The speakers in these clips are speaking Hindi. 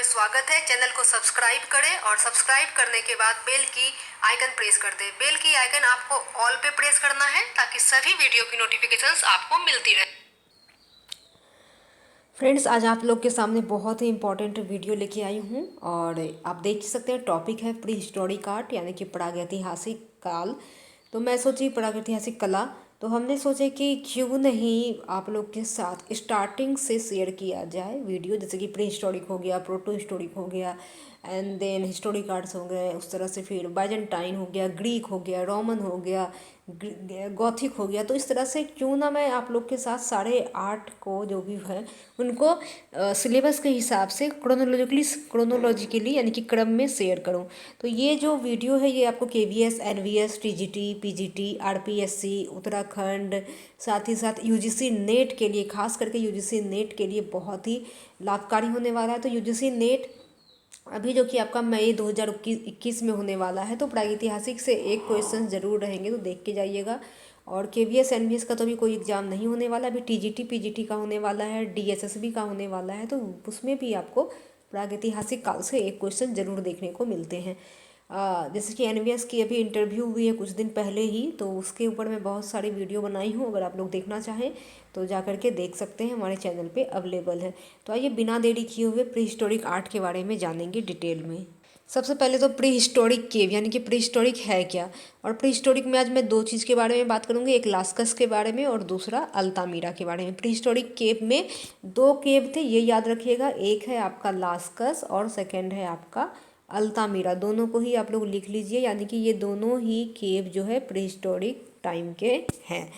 में स्वागत है। चैनल को सब्सक्राइब करें और सब्सक्राइब करने के बाद बेल की आइकन प्रेस कर दें। बेल की आइकन आपको ऑल पे प्रेस करना है ताकि सभी वीडियो की नोटिफिकेशंस आपको मिलती रहे। फ्रेंड्स, आज आप लोग के सामने बहुत ही इंपॉर्टेंट वीडियो लेके आई हूँ और आप देख सकते हैं टॉपिक है प्री हिस्टोरिक आर्ट यानी कि प्रागैतिहासिक काल। तो मैं सोची प्रागैतिहासिक कला, तो हमने सोचे कि क्यों नहीं आप लोग के साथ स्टार्टिंग से शेयर किया जाए वीडियो, जैसे कि प्री हिस्टोरिक हो गया, प्रोटो हिस्टोरिक हो गया एंड देन हिस्टोरिक आर्ट्स हो गए, उस तरह से फिर बाइजेंटाइन हो गया, ग्रीक हो गया, रोमन हो गया, गॉथिक हो गया। तो इस तरह से क्यों ना मैं आप लोग के साथ सारे आर्ट को जो भी है उनको सिलेबस के हिसाब से क्रोनोलॉजिकली यानी कि क्रम में शेयर करूं। तो ये जो वीडियो है ये आपको KVS, NVS, TGT, PGT, RPSC, Uttarakhand, साथ ही साथ UGC नेट के लिए, खास करके UGC नेट के लिए बहुत ही लाभकारी होने वाला है। तो UGC नेट अभी जो कि आपका मई 2021 में होने वाला है, तो प्रागैतिहासिक से एक क्वेश्चन जरूर रहेंगे, तो देख के जाइएगा। और KVS NVS का तो अभी कोई एग्जाम नहीं होने वाला, अभी TGT PGT का होने वाला है, DSSB का होने वाला है। तो उसमें भी आपको प्रागैतिहासिक काल से एक क्वेश्चन जरूर देखने को मिलते हैं। जैसे कि NVS की अभी इंटरव्यू हुई है कुछ दिन पहले ही, तो उसके ऊपर मैं बहुत सारी वीडियो बनाई हूँ। अगर आप लोग देखना चाहें तो जा करके देख सकते हैं, हमारे चैनल पे अवेलेबल है। तो आइए बिना देरी किए हुए प्री हिस्टोरिक आर्ट के बारे में जानेंगे डिटेल में। सबसे पहले तो प्री हिस्टोरिक केव यानी कि प्री हिस्टोरिक है क्या, और प्री हिस्टोरिक में आज मैं दो चीज़ के बारे में बात करूँगी, एक लास्कस के बारे में और दूसरा अल्तामीरा के बारे में। प्री हिस्टोरिक केव में दो केव थे, ये याद रखिएगा, एक है आपका लास्कस और सेकेंड है आपका अल्तामीरा। दोनों को ही आप लोग लिख लीजिए, यानी कि ये दोनों ही केव जो है प्री हिस्टोरिक टाइम के हैं।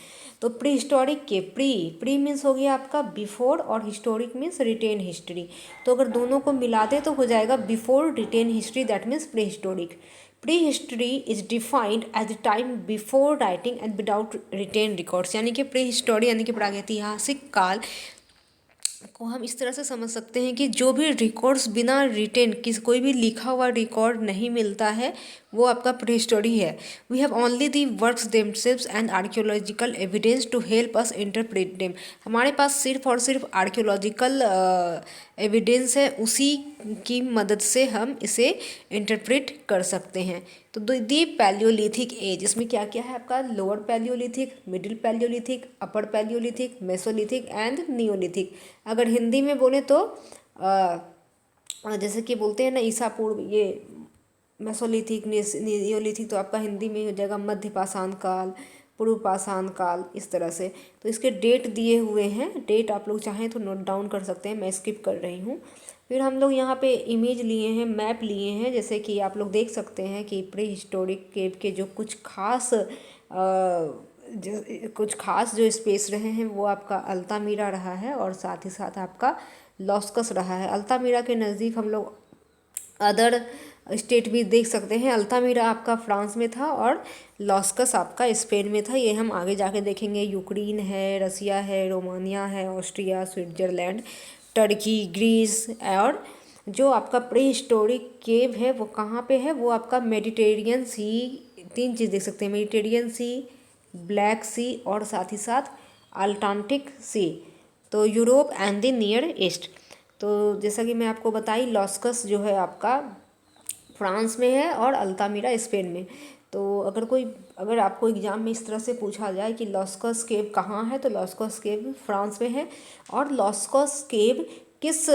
तो प्री हिस्टोरिक के प्री मीन्स हो गया आपका बिफोर और हिस्टोरिक मीन्स रिटेन हिस्ट्री। तो अगर दोनों को मिला दे तो हो जाएगा before written history, that means prehistoric. Prehistory is defined as the time before writing and without written records, यानी कि प्री हिस्टोरी यानी कि प्रागैतिहासिक काल को हम इस तरह से समझ सकते हैं कि जो भी रिकॉर्ड्स बिना रिटेन कोई भी लिखा हुआ रिकॉर्ड नहीं मिलता है, वो आपका प्रीहिस्टोरी है। We have only the works themselves and archaeological evidence to help us interpret them. हमारे पास सिर्फ और सिर्फ आर्कियोलॉजिकल एविडेंस है, उसी की मदद से हम इसे इंटरप्रेट कर सकते हैं। तो दी पैलियोलिथिक एज, इसमें क्या क्या है आपका, lower Palaeolithic, middle Palaeolithic, upper Palaeolithic, Mesolithic and Neolithic. अगर हिंदी में बोले तो जैसे कि बोलते हैं ना ईसा पूर्व, ये मेसोलिथिक, नियोलिथिक, तो आपका हिंदी में हो जाएगा मध्य पाषाण काल, पूर्व पाषाण काल, इस तरह से। तो इसके डेट दिए हुए हैं, डेट आप लोग चाहें तो नोट डाउन कर सकते हैं, मैं स्किप कर रही हूँ। फिर हम लोग यहाँ पे इमेज लिए हैं, मैप लिए हैं, जैसे कि आप लोग देख सकते हैं कि प्री हिस्टोरिक केव के जो कुछ खास जो स्पेस रहे हैं वो आपका अल्तामीरा रहा है और साथ ही साथ आपका लॉस्कस रहा है। अल्तामीरा के नज़दीक हम लोग अदर स्टेट भी देख सकते हैं। अल्तामीरा आपका फ्रांस में था और लॉस्कस आपका स्पेन में था, ये हम आगे जाके देखेंगे। यूक्रेन है, रसिया है, रोमानिया है, ऑस्ट्रिया, स्विट्जरलैंड, टर्की, ग्रीस। और जो आपका प्री हिस्टोरिक केव है वो कहाँ पे है, वो आपका मेडिटेरियन सी, तीन चीज़ देख सकते हैं, मेडिटेरियन सी, ब्लैक सी और साथ ही साथ अटलांटिक सी, तो Europe and the near east. तो जैसा कि मैं आपको बताई, लॉस्कस जो है आपका फ्रांस में है और अल्तामीरा स्पेन में। तो अगर आपको एग्ज़ाम में इस तरह से पूछा जाए कि लॉस्कस केव कहाँ है, तो लॉस्कस केव फ्रांस में है। और लॉस्कस केव किस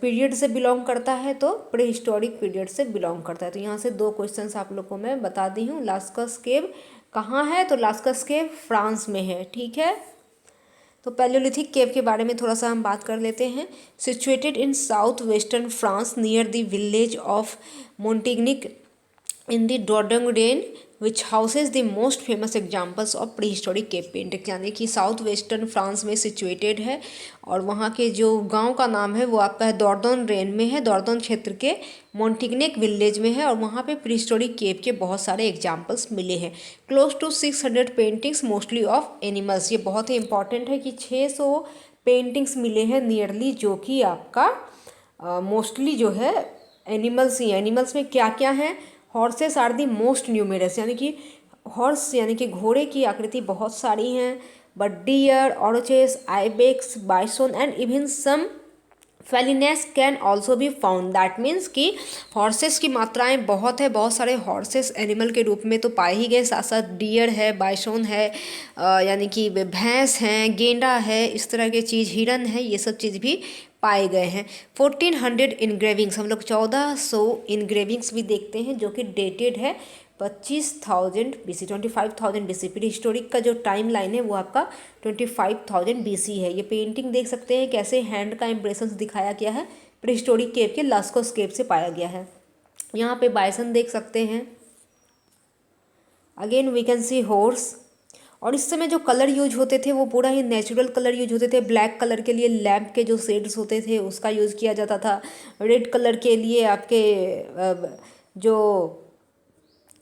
पीरियड से बिलोंग करता है, तो प्री हिस्टोरिक पीरियड से बिलोंग करता है। तो यहाँ से दो क्वेश्चंस आप लोग को मैं बता दी हूँ। लॉस्कस केव कहाँ है, तो लॉस्कस केव फ्रांस में है, ठीक है। तो पैलियोलिथिक केव के बारे में थोड़ा सा हम बात कर लेते हैं। Situated in south western France near the village of Montignac in the Dordogne which houses the most famous examples of prehistoric cave painting, यानी कि साउथ वेस्टर्न फ्रांस में सिचुएटेड है और वहाँ के जो गांव का नाम है वो आपका है डोर्डोन रेन में है, डोर्डोन क्षेत्र के मोंटिग्निक विलेज में है। और वहाँ पे प्री हिस्टोरिक केव के बहुत सारे एग्जाम्पल्स मिले हैं। Close to 600 paintings mostly of animals, ये बहुत ही इंपॉर्टेंट है कि 600 पेंटिंग्स मिले हैं नियरली, जो कि आपका मोस्टली जो है एनिमल्स ही। एनिमल्स में क्या क्या है, horses are the most numerous, यानी कि हॉर्स यानी कि घोड़े की आकृति बहुत सारी हैं, but deer, aurochs, ibex, bison and even some felines can also be found, that means कि हॉर्सेस की मात्राएं बहुत है, बहुत सारे हॉर्सेस एनिमल के रूप में तो पाए ही गए, साथ साथ डियर है, बाइसोन है, यानी कि भैंस हैं, गेंडा है, इस तरह के चीज़, हिरन है, ये सब चीज़ भी पाए गए हैं। 1400 इनग्रेविंग्स, हम लोग 1400 इनग्रेविंग्स भी देखते हैं जो कि डेटेड है 25,000 BC, 25,000 BC। प्री हिस्टोरिक का जो टाइम लाइन है वो आपका 25,000 BC है। ये पेंटिंग देख सकते हैं कैसे हैंड का इम्प्रेशंस दिखाया गया है, प्री हिस्टोरिक केव के लास्कोस केव से पाया गया है। यहाँ पे बाइसन देख सकते हैं, again we can see horse. और इस समय जो कलर यूज होते थे वो पूरा ही नेचुरल कलर यूज होते थे। ब्लैक कलर के लिए लैम्प के जो शेड्स होते थे उसका यूज़ किया जाता था। रेड कलर के लिए आपके जो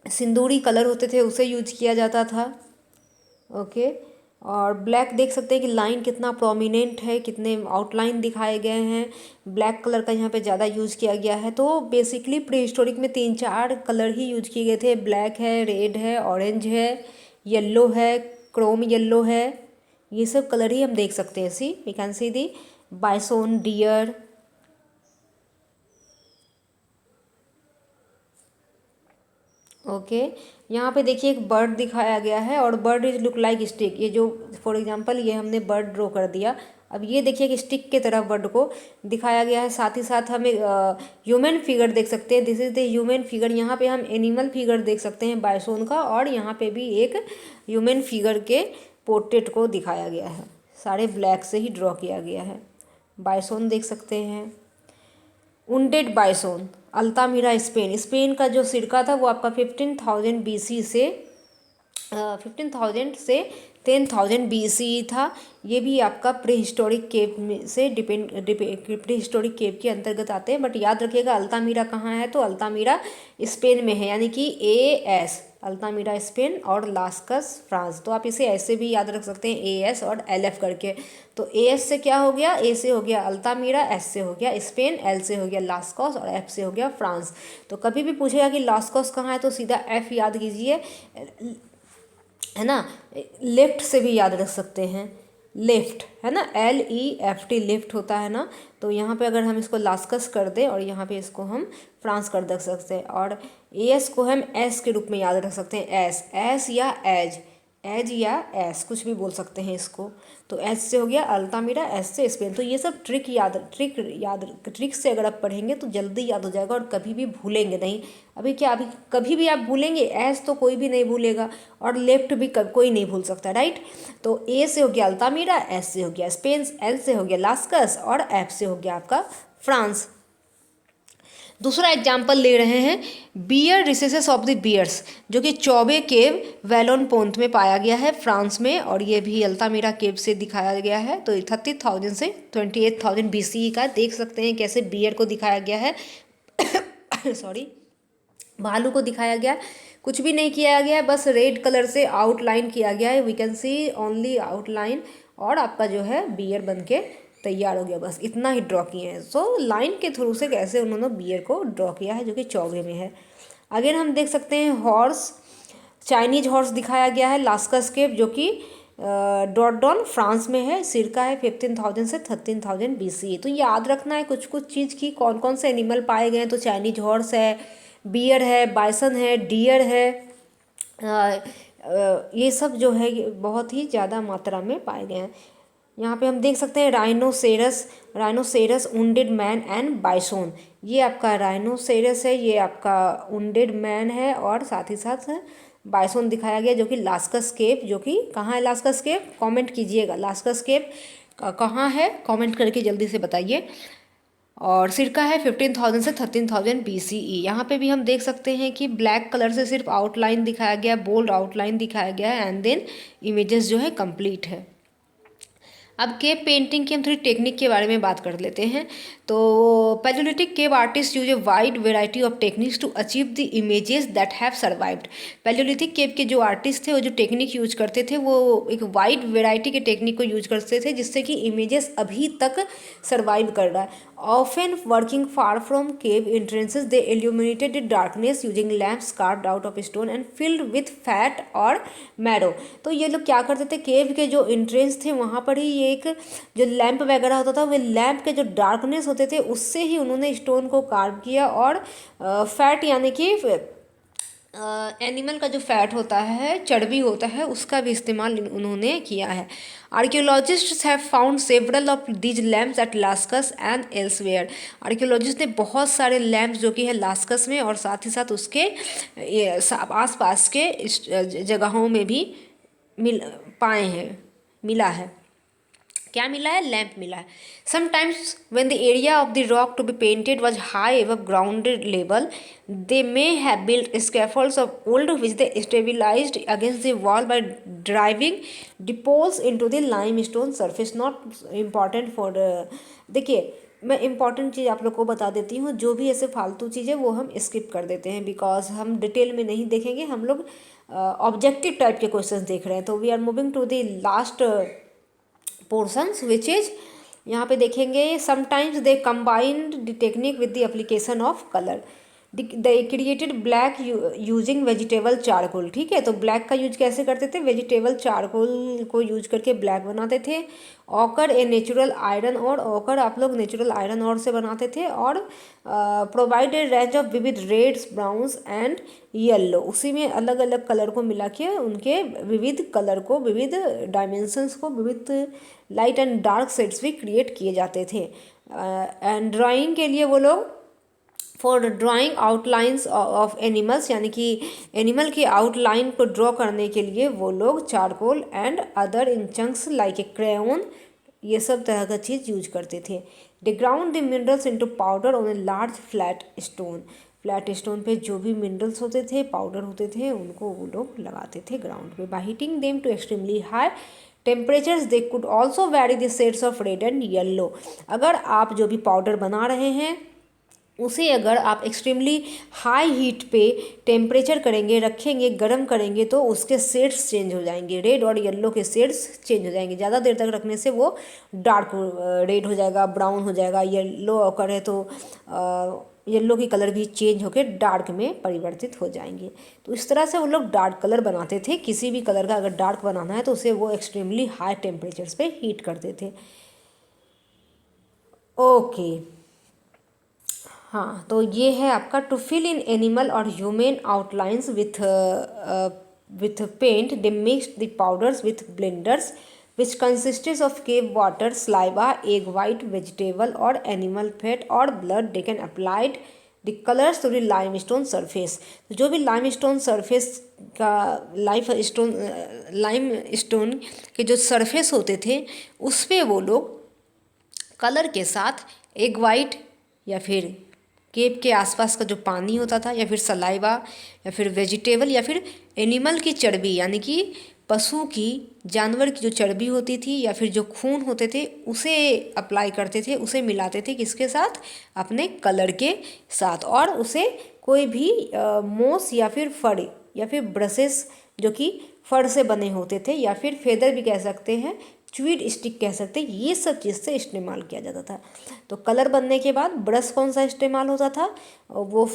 सिंदूरी कलर होते थे उसे यूज किया जाता था। ओके, और ब्लैक देख सकते हैं कि लाइन कितना प्रोमिनेंट है, कितने आउटलाइन दिखाए गए हैं। ब्लैक कलर का यहाँ पे ज़्यादा यूज़ किया गया है। तो बेसिकली प्री हिस्टोरिक में 3-4 कलर ही यूज किए गए थे। ब्लैक है, रेड है, ऑरेंज है, येलो है, क्रोम येलो है, ये सब कलर ही हम देख सकते हैं। See we can see the bison, deer. Okay, यहाँ पे देखिए एक बर्ड दिखाया गया है और bird is look like stick. ये जो फॉर एग्जांपल ये हमने बर्ड ड्रॉ कर दिया, अब ये देखिए कि स्टिक के तरह बर्ड को दिखाया गया है। साथ ही साथ हम ह्यूमन फिगर देख सकते हैं, this is the human figure. यहाँ पे हम एनिमल फिगर देख सकते हैं बाइसोन का, और यहाँ पे भी एक ह्यूमन फिगर के पोर्ट्रेट को दिखाया गया है। सारे ब्लैक से ही ड्रॉ किया गया है। बाइसोन देख सकते हैं, उंडेड बाइसोन, अल्तामिरा स्पेन। स्पेन का जो सिरका था वो आपका 15,000 BC से 15,000 से 10,000 BC था। ये भी आपका प्री हिस्टोरिक केव में से प्री हिस्टोरिक केव के अंतर्गत आते हैं। बट याद रखिएगा अल्तामिरा कहाँ है, तो अल्तामिरा स्पेन में है, यानी कि AS अल्तामिरा स्पेन और लास्कस फ्रांस। तो आप इसे ऐसे भी याद रख सकते हैं, AS और LF करके। तो AS से क्या हो गया, A से हो गया अल्तामिरा, S से हो गया स्पेन, L से हो गया लास्कॉस और F से हो गया फ्रांस। तो कभी भी पूछेगा कि लास्कॉस कहाँ है तो सीधा F याद कीजिए, है ना। लेफ्ट से भी याद रख सकते हैं, लेफ्ट है ना, LEFT लेफ्ट होता है ना। तो यहाँ पे अगर हम इसको लास्कस कर दें और यहाँ पे इसको हम फ्रांस कर देख सकते हैं, और AS को हम S के रूप में याद रख सकते हैं, एस या एज या एस कुछ भी बोल सकते हैं इसको। तो एस से हो गया अल्तामिरा, एस से स्पेन। तो ये सब ट्रिक से अगर आप पढ़ेंगे तो जल्दी याद हो जाएगा और कभी भी भूलेंगे नहीं। अभी कभी भी आप भूलेंगे, एस तो कोई भी नहीं भूलेगा और लेफ्ट भी कोई नहीं भूल सकता, राइट। तो ए से हो गया अल्तामिरा, एस से हो गया स्पेन, एल से हो गया लास्कस और एफ से हो गया आपका फ्रांस। दूसरा एग्जाम्पल ले रहे हैं, bear recesses of the bears, जो कि चौबे केव वैलोन पोंत में पाया गया है फ्रांस में, और ये भी अल्तामिरा केव से दिखाया गया है। तो 30,000 से 28,000 BC का देख सकते हैं कैसे बियर को दिखाया गया है सॉरी, भालू को दिखाया गया, कुछ भी नहीं किया गया है, बस रेड कलर से आउटलाइन किया गया है। We can see only outline, और आपका जो है बियर बन के तैयार हो गया, बस इतना ही ड्रॉ किए हैं। सो लाइन के थ्रू से कैसे उन्होंने बियर को ड्रॉ किया है, जो कि चौगे में है। अगेन हम देख सकते हैं हॉर्स, चाइनीज हॉर्स दिखाया गया है लास्कस केव, जो कि डॉर्डोन फ्रांस में है। सिरका है 15,000 से 13,000 BC। तो याद रखना है कुछ कुछ चीज़ की, कौन कौन से एनिमल पाए गए हैं। तो चाइनीज हॉर्स है, बियर है, बाइसन है, डियर है, ये सब जो है बहुत ही ज़्यादा मात्रा में पाए गए हैं। यहाँ पे हम देख सकते हैं राइनोसेरस, उंडेड मैन एंड बाइसोन। ये आपका राइनोसेरस है, ये आपका उंडेड मैन है, और साथ ही साथ बाइसोन दिखाया गया, जो कि लास्कस केव, जो कि कहाँ है लास्कस केव, कमेंट कीजिएगा लास्कस केव कहाँ है, कमेंट करके जल्दी से बताइए। और सिरका है 15,000 से 13,000 BCE। यहाँ पे भी हम देख सकते हैं कि ब्लैक कलर से सिर्फ आउटलाइन दिखाया गया, बोल्ड आउटलाइन दिखाया गया है, एंड देन इमेजेस जो है कंप्लीट है। अब केव पेंटिंग की हम थोड़ी टेक्निक के बारे में बात कर लेते हैं। तो Paleolithic cave artists use a wide variety of techniques to achieve the images that have survived. Paleolithic cave के जो आर्टिस्ट थे वो जो टेक्निक यूज करते थे वो एक वाइड वेराइटी के टेक्निक को यूज करते थे, जिससे कि इमेजेस अभी तक सर्वाइव कर रहा है। Often working far from cave entrances, they illuminated the darkness using lamps carved out of stone and filled with fat और marrow। तो ये लोग क्या करते थे, केव के जो एंट्रेंस थे वहाँ पर ही ये एक जो लैंप वगैरह होता था, वो लैंप के जो डार्कनेस होते थे उससे ही उन्होंने स्टोन को कार्व किया। और फैट यानी कि एनिमल का जो फैट होता है, चर्बी होता है, उसका भी इस्तेमाल उन्होंने किया है। Archaeologists have found several of these lamps at Lascaux and elsewhere. Archaeologist ने बहुत सारे लैम्प्स जो कि है लास्कस में और साथ ही साथ उसके आसपास के जगहों में भी पाए हैं, मिला है। क्या मिला है? लैंप मिला है। Sometimes when the area of the rock to be painted was high above ground level, they may have built scaffolds of wood which they stabilized against the wall by driving the poles into the limestone surface. Not important for देखिए, मैं इम्पॉर्टेंट चीज़ आप लोग को बता देती हूँ। जो भी ऐसे फालतू चीज़ें वो हम स्किप कर देते हैं, बिकॉज हम डिटेल में नहीं देखेंगे। हम लोग ऑब्जेक्टिव टाइप के क्वेश्चंस देख रहे हैं। तो we are moving to the last portions which is, यहाँ पे देखेंगे sometimes they combined the technique with the application of colour. They created black using vegetable charcoal. ठीक है, तो ब्लैक का यूज कैसे करते थे? वेजिटेबल चारकोल को यूज करके ब्लैक बनाते थे। Ochre a natural iron ore, ochre आप लोग नेचुरल आयरन और से बनाते थे। और प्रोवाइडेड रेंज ऑफ विविध रेड्स, ब्राउन्स एंड येलो, उसी में अलग अलग कलर को मिला के उनके विविध कलर को, विविध डायमेंशंस को, विविध लाइट एंड डार्क शेड्स भी क्रिएट किए जाते थे। एंड ड्राइंग के लिए वो लोग for drawing outlines of animals, यानी कि एनिमल की आउटलाइन को ड्रॉ करने के लिए वो लोग charcoal and other in chunks like a crayon, ये सब तरह का चीज़ यूज करते थे। They ground the minerals into powder on a large flat stone. Flat stone पे जो भी मिनरल्स होते थे, पाउडर होते थे, उनको वो लोग लगाते थे ग्राउंड पे। By heating them to extremely high temperatures they could also vary the shades of red and yellow. अगर आप जो भी पाउडर बना रहे हैं उसे अगर आप एक्सट्रीमली हाई हीट पे टेम्परेचर करेंगे, रखेंगे, गर्म करेंगे, तो उसके शेड्स चेंज हो जाएंगे। रेड और येलो के शेड्स चेंज हो जाएंगे। ज़्यादा देर तक रखने से वो डार्क रेड हो जाएगा, ब्राउन हो जाएगा। येलो ऑकर है तो येलो की कलर भी चेंज होकर डार्क में परिवर्तित हो जाएंगे। तो इस तरह से वो लोग डार्क कलर बनाते थे। किसी भी कलर का अगर डार्क बनाना है तो उसे वो एक्सट्रीमली हाई टेम्परेचर्स पे हीट करते थे। ओके, हाँ, तो ये है आपका टू फिल इन एनिमल और human outlines with paint. They mix the powders with blenders which consisted of cave water, saliva, egg white, vegetable और एनिमल फैट और blood. They can applied the colours to the limestone surface. जो भी लाइम स्टोन सरफेस का लाइम स्टोन के जो सरफेस होते थे उस पर वो लोग कलर के साथ एग वाइट या फिर केप के आसपास का जो पानी होता था, या फिर सलाइवा, या फिर वेजिटेबल, या फिर एनिमल की चर्बी, यानी कि पशु की, जानवर की जो चर्बी होती थी या फिर जो खून होते थे, उसे अप्लाई करते थे, उसे मिलाते थे किसके साथ? अपने कलर के साथ। और उसे कोई भी मोस या फिर फड़ या फिर ब्रशेस जो कि फड़ से बने होते थे, या फिर फेदर भी कह सकते हैं, च्वीड स्टिक कह सकते हैं, ये सब चीज़ से इस्तेमाल किया जाता था। तो कलर बनने के बाद ब्रश कौन सा इस्तेमाल होता था? वो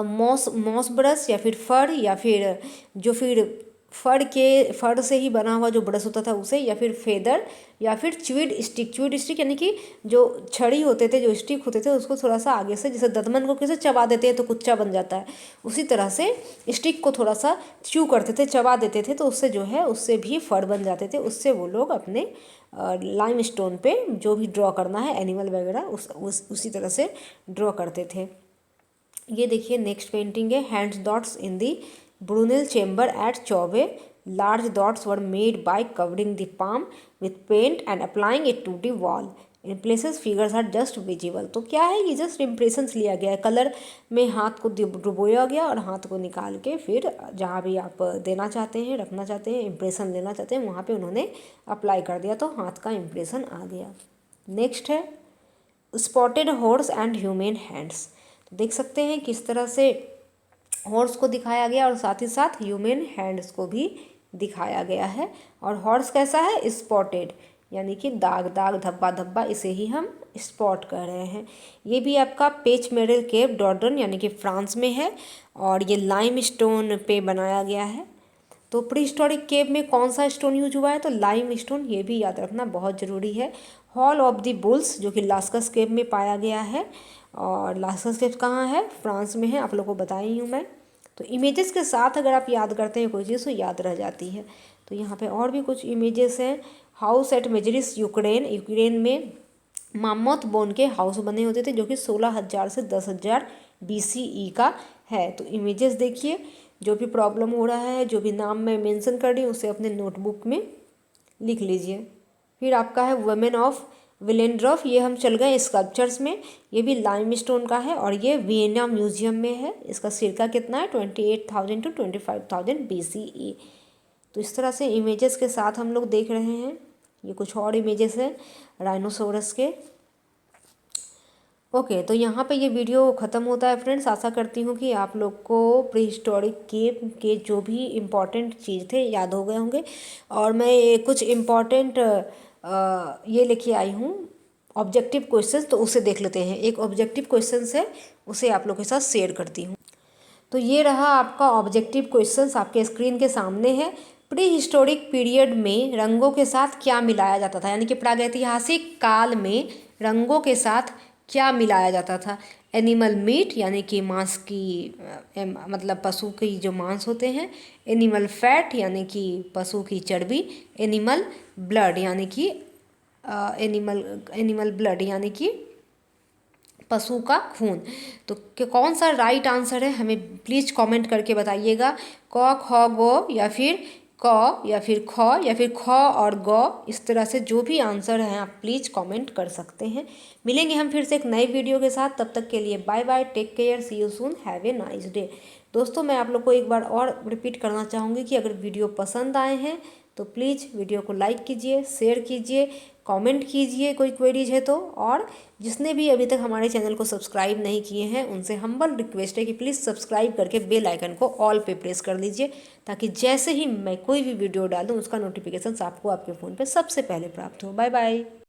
मॉस ब्रश, या फिर फर, या फिर जो फिर फर से ही बना हुआ जो ब्रश होता था उसे, या फिर फेदर, या फिर च्वीड स्टिक। च्वीड स्टिक यानी कि जो छड़ी होते थे, जो स्टिक होते थे, उसको थोड़ा सा आगे से, जैसे दतमन को कैसे चबा देते हैं तो कुच्चा बन जाता है, उसी तरह से स्टिक को थोड़ा सा च्यू करते थे, चबा देते थे, तो उससे जो है उससे भी फर बन जाते थे। उससे वो लोग अपने लाइम स्टोन पे जो भी ड्रॉ करना है एनिमल वगैरह उसी तरह से ड्रॉ करते थे। ये देखिए नेक्स्ट पेंटिंग है, hands dots in the Brunel chamber at Chauvet. Large dots were made by covering the palm with paint and applying it to the wall. In places figures are just visible. तो क्या है, ये जस्ट इम्प्रेशंस लिया गया है। कलर में हाथ को डुबोया गया और हाथ को निकाल के फिर जहाँ भी आप देना चाहते हैं, रखना चाहते हैं, इम्प्रेशन लेना चाहते हैं, वहाँ पे उन्होंने अप्लाई कर दिया, तो हाथ का इम्प्रेशन आ गया। नेक्स्ट है spotted horse and human hands. तो देख सकते हैं किस तरह से हॉर्स को दिखाया गया और साथ ही साथ ह्यूमन हैंड्स को भी दिखाया गया है। और हॉर्स कैसा है? स्पॉटेड, यानी कि दाग दाग, धब्बा धब्बा, इसे ही हम स्पॉट कह रहे हैं। ये भी आपका पेच मेडल केव डॉर्डन यानी कि फ्रांस में है और ये लाइम स्टोन पे बनाया गया है। तो प्री हिस्टोरिक केव में कौन सा स्टोन यूज हुआ है, तो लाइम स्टोन, ये भी याद रखना बहुत ज़रूरी है। हॉल ऑफ द बुल्स जो कि लास्कस केव में पाया गया है, और लास्कस केव कहाँ है, फ्रांस में है, आप लोगों को बताई हूँ मैं। तो इमेजेस के साथ अगर आप याद करते हैं कोई चीज़ तो याद रह जाती है। तो यहाँ पे और भी कुछ इमेजेस हैं। हाउस एट मेजरिस यूक्रेन, यूक्रेन में मामोथ बोन के हाउस बने होते थे जो कि 16,000 से 10,000 BCE का है। तो इमेजेस देखिए, जो भी प्रॉब्लम हो रहा है, जो भी नाम मैं मेंशन कर रही हूँ उसे अपने नोटबुक में लिख लीजिए। फिर आपका है वुमेन ऑफ विलेंड्रॉफ, ये हम चल गए स्कल्पचर्स में। ये भी लाइमस्टोन का है और ये वियना म्यूजियम में है। इसका सिरका कितना है, 28,000 to 25,000 BCE। तो इस तरह से इमेजेस के साथ हम लोग देख रहे हैं। ये कुछ और इमेजेस हैं राइनोसोरस के। ओके, तो यहाँ पे ये वीडियो ख़त्म होता है फ्रेंड्स। आशा करती हूँ कि आप लोग को प्री हिस्टोरिक केव के जो भी इम्पोर्टेंट चीज़ थे याद हो गए होंगे। और मैं कुछ इम्पॉर्टेंट ये लेके आई हूँ ऑब्जेक्टिव क्वेश्चंस, तो उसे देख लेते हैं। एक ऑब्जेक्टिव क्वेश्चंस है, उसे आप लोग के साथ शेयर करती हूँ। तो ये रहा आपका ऑब्जेक्टिव क्वेश्चंस, आपके स्क्रीन के सामने है। प्री हिस्टोरिक पीरियड में रंगों के साथ क्या मिलाया जाता था, यानी कि प्रागैतिहासिक काल में रंगों के साथ क्या मिलाया जाता था। एनिमल मीट यानी कि मांस की मतलब पशु की जो मांस होते हैं। एनिमल फैट यानी कि पशु की चर्बी। एनिमल ब्लड यानी कि एनिमल ब्लड यानी कि पशु का खून। तो कौन सा राइट आंसर है हमें प्लीज़ कमेंट करके बताइएगा। क ख गो या फिर क या फिर ख या फिर ख और ग, इस तरह से जो भी आंसर है आप प्लीज़ कमेंट कर सकते हैं। मिलेंगे हम फिर से एक नई वीडियो के साथ, तब तक के लिए bye bye, take care, see you soon, have a nice day. दोस्तों मैं आप लोग को एक बार और रिपीट करना चाहूँगी कि अगर वीडियो पसंद आए हैं तो प्लीज़ वीडियो को लाइक कीजिए, शेयर कीजिए, कमेंट कीजिए कोई क्वेरीज है तो। और जिसने भी अभी तक हमारे चैनल को सब्सक्राइब नहीं किए हैं उनसे हम्बल रिक्वेस्ट है कि प्लीज़ सब्सक्राइब करके बेल आइकन को ऑल पे प्रेस कर लीजिए, ताकि जैसे ही मैं कोई भी वीडियो डालूँ उसका नोटिफिकेशन आपको आपके फ़ोन पे सबसे पहले प्राप्त हो। Bye bye.